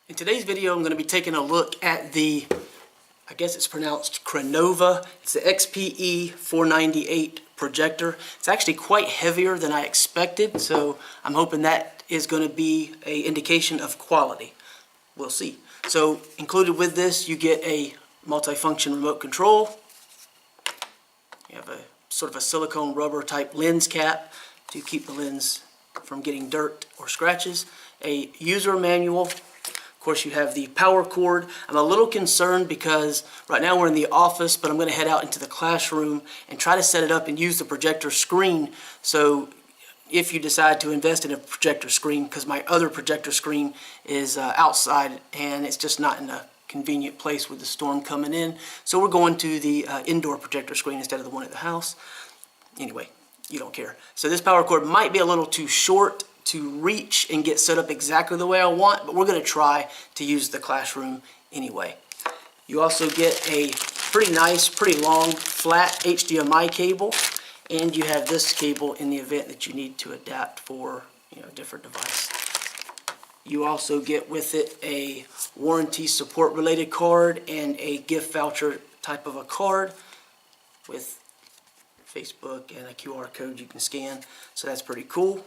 In today's video, I'm going to be taking a look at the, I guess it's pronounced Crenova. It's the XPE498 projector. It's actually quite heavier than I expected, so I'm hoping that is going to be an indication of quality. We'll see. So included with this, you get a multifunction remote control. You have a sort of a silicone rubber type lens cap to keep the lens from getting dirt or scratches. A user manual. Of course, you have the power cord. I'm a little concerned because right now we're in the office, but I'm going to head out into the classroom and try to set it up and use the projector screen. So if you decide to invest in a projector screen, because my other projector screen is outside and it's just not in a convenient place with the storm coming in. So we're going to the indoor projector screen instead of the one at the house. Anyway, you don't care. So this power cord might be a little too short to reach and get set up exactly the way I want, but we're going to try to use the classroom anyway. You also get a pretty nice, pretty long, flat HDMI cable, and you have this cable in the event that you need to adapt for a different device. You also get with it a warranty support related card and a gift voucher type of a card with Facebook and a QR code you can scan, so that's pretty cool.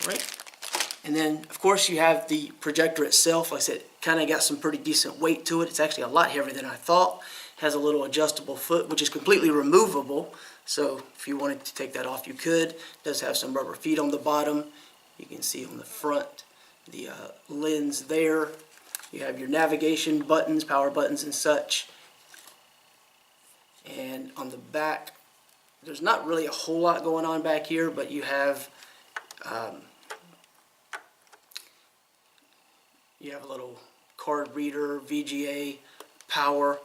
Alright, and then of course you have the projector itself. Like I said, kind of got some pretty decent weight to it. It's actually a lot heavier than I thought. It has a little adjustable foot, which is completely removable, so if you wanted to take that off you could. It does have some rubber feet on the bottom. You can see on the front the lens there. You have your navigation buttons, power buttons and such, and on the back there's not really a whole lot going on back here, but you have a little card reader, VGA, power.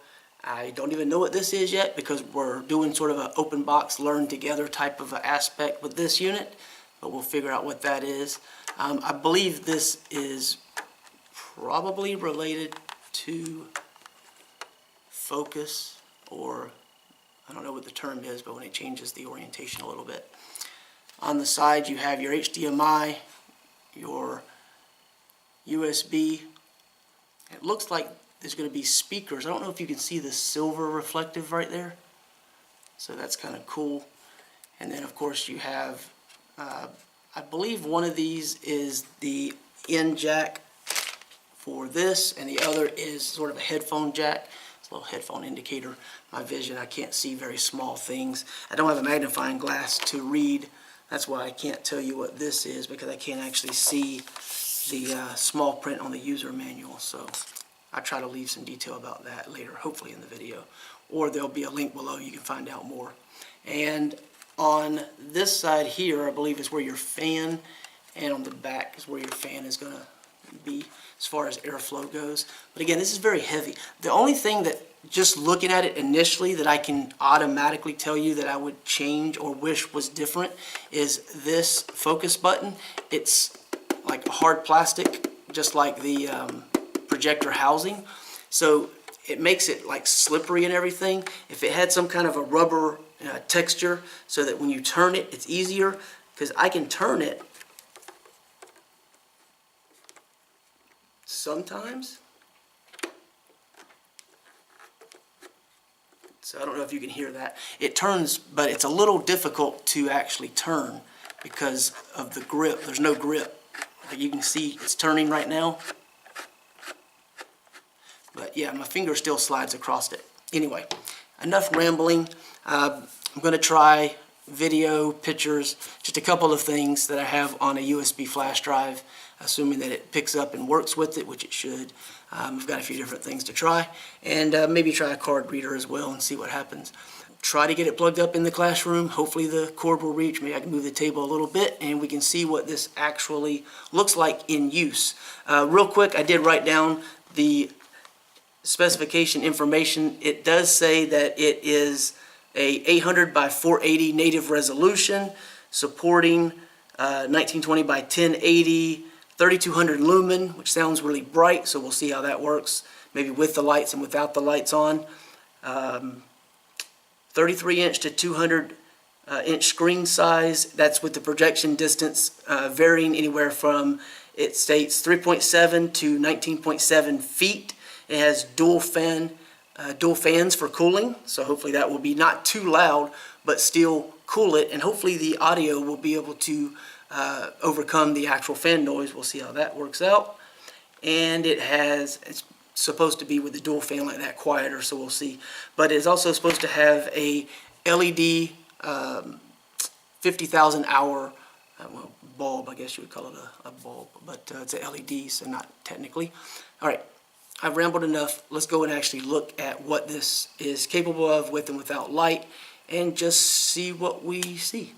I don't even know what this is yet because we're doing sort of an open box learn together type of an aspect with this unit, but we'll figure out what that is. I believe this is probably related to focus, or I don't know what the term is, but when it changes the orientation a little bit. On the side you have your HDMI, your USB. It looks like there's going to be speakers. I don't know if you can see the silver reflective right there. So that's kind of cool. And then of course you have, I believe one of these is the in jack for this, and the other is sort of a headphone jack. It's a little headphone indicator. My vision, I can't see very small things. I don't have a magnifying glass to read. That's why I can't tell you what this is, because I can't actually see the small print on the user manual. So I try to leave some detail about that later, hopefully in the video, or there'll be a link below you can find out more. And on this side here, I believe is where your fan, and on the back is where your fan is going to be as far as airflow goes. But again, this is very heavy. The only thing that, just looking at it initially, that I can automatically tell you that I would change or wish was different is this focus button. It's like hard plastic, just like the projector housing, so it makes it like slippery and everything. If it had some kind of a rubber texture so that when you turn it, it's easier, because I can turn it sometimes. So I don't know if you can hear that. It turns, but it's a little difficult to actually turn because of the grip. There's no grip. But you can see it's turning right now. But yeah, my finger still slides across it. Anyway, enough rambling. I'm going to try video, pictures, just a couple of things that I have on a USB flash drive, assuming that it picks up and works with it, which it should. I've got a few different things to try, and maybe try a card reader as well and see what happens. Try to get it plugged up in the classroom. Hopefully the cord will reach. Maybe I can move the table a little bit and we can see what this actually looks like in use. Real quick, I did write down the specification information. It does say that it is a 800 by 480 native resolution, supporting 1920 by 1080, 3200 lumen, which sounds really bright, so we'll see how that works, maybe with the lights and without the lights on. 33 inch to 200 inch screen size. That's with the projection distance varying anywhere from It states 3.7 to 19.7 feet. It has dual fans for cooling, so hopefully that will be not too loud, but still cool it, and hopefully the audio will be able to overcome the actual fan noise. We'll see how that works out. And it's supposed to be with the dual fan like that quieter, so we'll see. But it's also supposed to have a LED 50,000 hour bulb, I guess you would call it a bulb, but it's a LED, so not technically. All right, I've rambled enough. Let's go and actually look at what this is capable of with and without light, and just see what we see.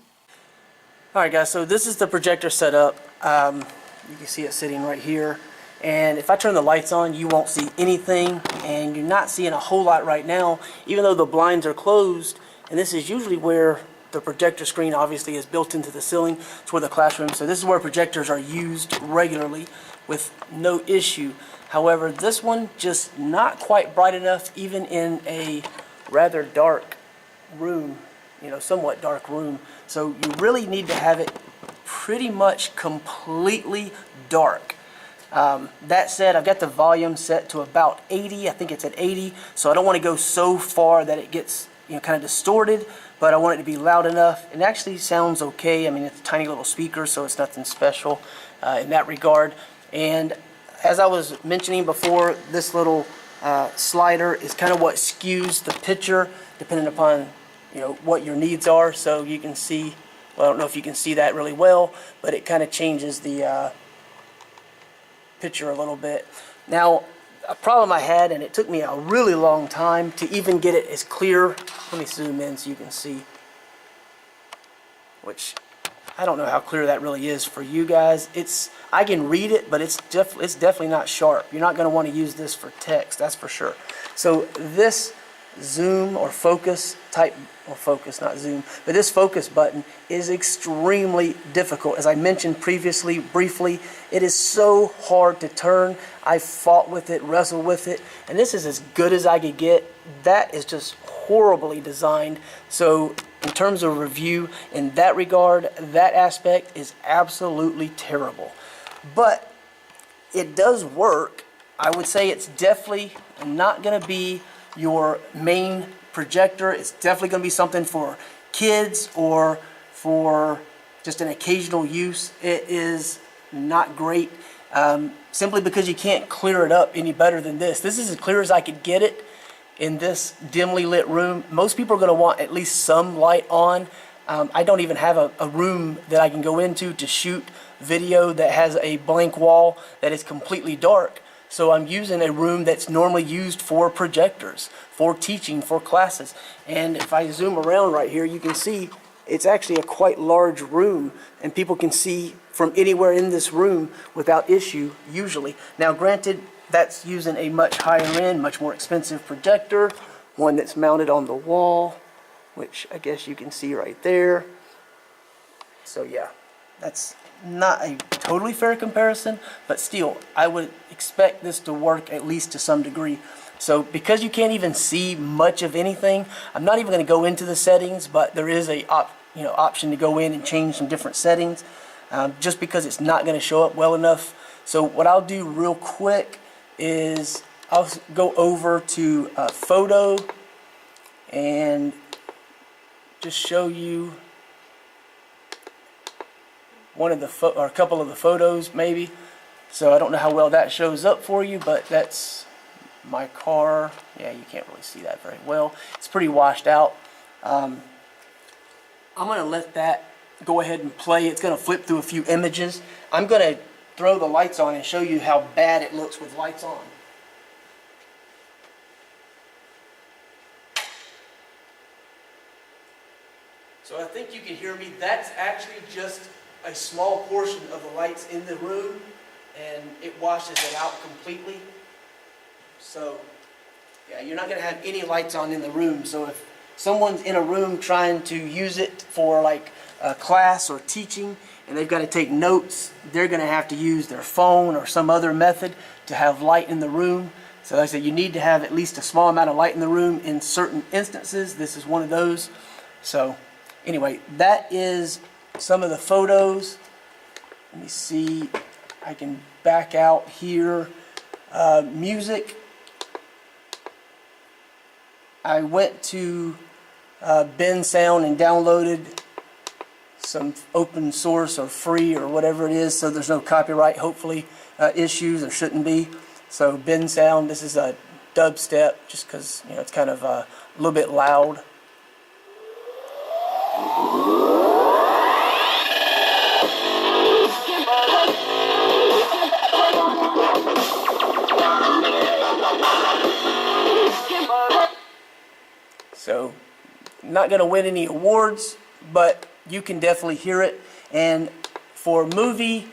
All right, guys, so this is the projector setup. You can see it sitting right here. And if I turn the lights on, you won't see anything, and you're not seeing a whole lot right now, even though the blinds are closed. And this is usually where the projector screen obviously is built into the ceiling. It's where the classroom, so this is where projectors are used regularly with no issue. However, this one just not quite bright enough, even in a rather dark room, somewhat dark room. So you really need to have it pretty much completely dark. That said, I've got the volume set to about 80. I think it's at 80, so I don't want to go so far that it gets kind of distorted, but I want it to be loud enough. It actually sounds okay. I mean, it's a tiny little speaker, so it's nothing special in that regard. And as I was mentioning before, this little slider is kind of what skews the picture depending upon what your needs are. So you can see, well, I don't know if you can see that really well, but it kind of changes the picture a little bit. Now, a problem I had, and it took me a really long time to even get it as clear. Let me zoom in so you can see, which I don't know how clear that really is for you guys. I can read it, but it's definitely not sharp. You're not going to want to use this for text, that's for sure. So this zoom or focus type, or focus, not zoom, but this focus button is extremely difficult. As I mentioned previously, briefly, it is so hard to turn. I fought with it, wrestled with it, and this is as good as I could get. That is just horribly designed. So in terms of review, in that regard, that aspect is absolutely terrible. But it does work. I would say it's definitely not going to be your main projector. It's definitely going to be something for kids or for just an occasional use. It is not great, simply because you can't clear it up any better than this. This is as clear as I could get it in this dimly lit room. Most people are going to want at least some light on. I don't even have a room that I can go into to shoot video that has a blank wall that is completely dark. So I'm using a room that's normally used for projectors, for teaching, for classes. And if I zoom around right here, you can see it's actually a quite large room, and people can see from anywhere in this room without issue, usually. Now granted, that's using a much higher end, much more expensive projector, one that's mounted on the wall, which I guess you can see right there. So yeah, that's not a totally fair comparison, but still, I would expect this to work at least to some degree. So because you can't even see much of anything, I'm not even going to go into the settings, but there is a option to go in and change some different settings, just because it's not going to show up well enough. So what I'll do real quick is I'll go over to photo and just show you one of the or a couple of the photos maybe. So I don't know how well that shows up for you, but that's my car. Yeah, you can't really see that very well. It's pretty washed out. I'm going to let that go ahead and play. It's going to flip through a few images. I'm going to throw the lights on and show you how bad it looks with lights on. So I think you can hear me. That's actually just a small portion of the lights in the room, and it washes it out completely. So yeah, you're not going to have any lights on in the room. So if someone's in a room trying to use it for like a class or teaching, and they've got to take notes, they're going to have to use their phone or some other method to have light in the room. So like I said, you need to have at least a small amount of light in the room in certain instances. This is one of those. So anyway, that is some of the photos. Let me see. I can back out here. Music. I went to Bin Sound and downloaded some open source or free or whatever it is, so there's no copyright, hopefully, issues. There shouldn't be. So Bin Sound, this is a dubstep, just because, you know, it's kind of a little bit loud. So, not going to win any awards, but you can definitely hear it. And for movie,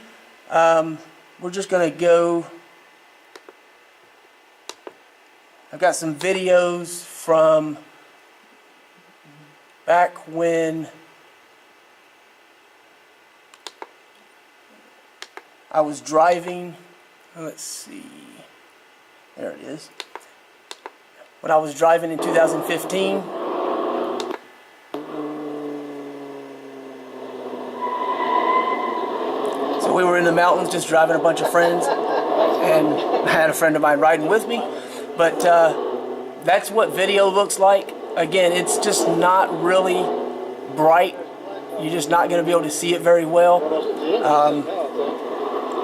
we're just going to go. I've got some videos from back when I was driving. Let's see. There it is. When I was driving in 2015. So we were in the mountains just driving a bunch of friends, and I had a friend of mine riding with me. But that's what video looks like. Again, it's just not really bright. You're just not going to be able to see it very well. I'm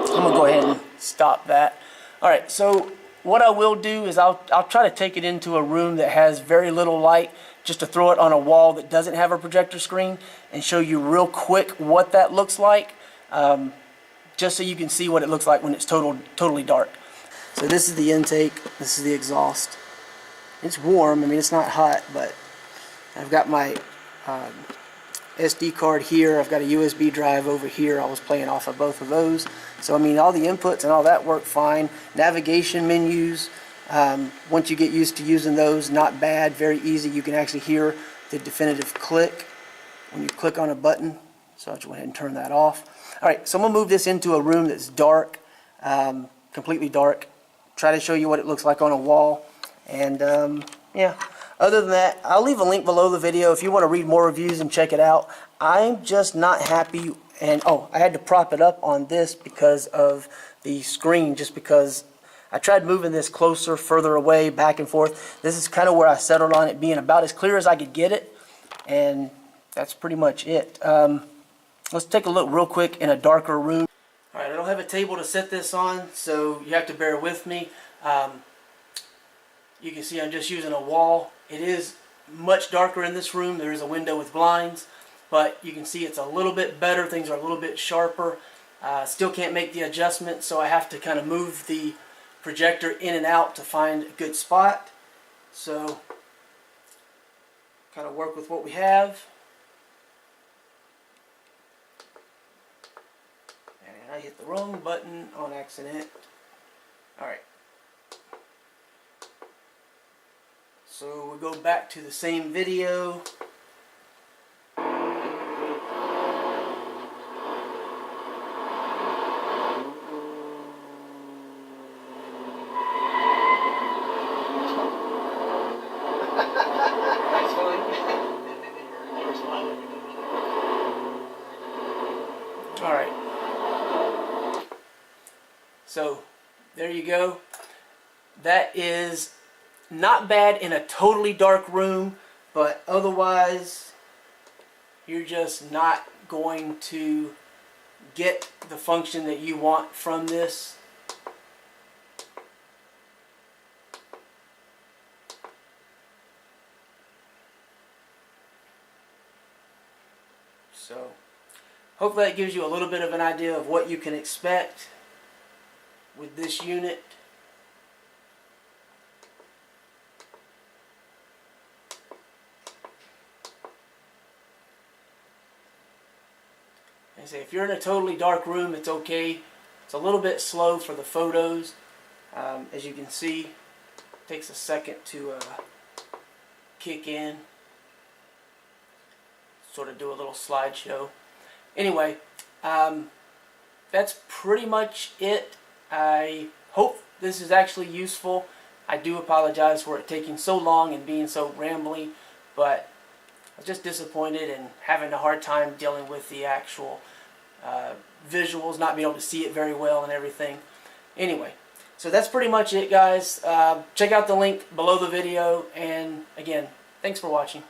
going to go ahead and stop that. Alright, so what I will do is I'll try to take it into a room that has very little light, just to throw it on a wall that doesn't have a projector screen and show you real quick what that looks like, just so you can see what it looks like when it's totally dark. So this is the intake, this is the exhaust. It's warm, I mean it's not hot, but I've got my SD card here, I've got a USB drive over here. I was playing off of both of those. So I mean all the inputs and all that work fine. Navigation menus, once you get used to using those, not bad, very easy. You can actually hear the definitive click when you click on a button. So I'll just go ahead and turn that off. Alright, so I'm going to move this into a room that's dark, completely dark. Try to show you what it looks like on a wall. And yeah, other than that, I'll leave a link below the video if you want to read more reviews and check it out. I'm just not happy, and oh, I had to prop it up on this because of the screen, just because I tried moving this closer, further away, back and forth. This is kind of where I settled on it being about as clear as I could get it, and that's pretty much it. Let's take a look real quick in a darker room. Alright, I don't have a table to set this on, so you have to bear with me. You can see I'm just using a wall. It is much darker in this room. There is a window with blinds, but you can see it's a little bit better. Things are a little bit sharper. Still can't make the adjustment, so I have to kind of move the projector in and out to find a good spot. So, kind of work with what we have. And I hit the wrong button on accident. Alright. So we'll go back to the same video. Alright. So there you go. That is not bad in a totally dark room, but otherwise you're just not going to get the function that you want from this. So hopefully that gives you a little bit of an idea of what you can expect with this unit. I say, if you're in a totally dark room, it's okay. It's a little bit slow for the photos. As you can see, it takes a second to kick in. Sort of do a little slideshow. Anyway, that's pretty much it. I hope this is actually useful. I do apologize for it taking so long and being so rambly, but I was just disappointed and having a hard time dealing with the actual visuals, not being able to see it very well and everything. Anyway, so that's pretty much it, guys. Check out the link below the video, and again, thanks for watching.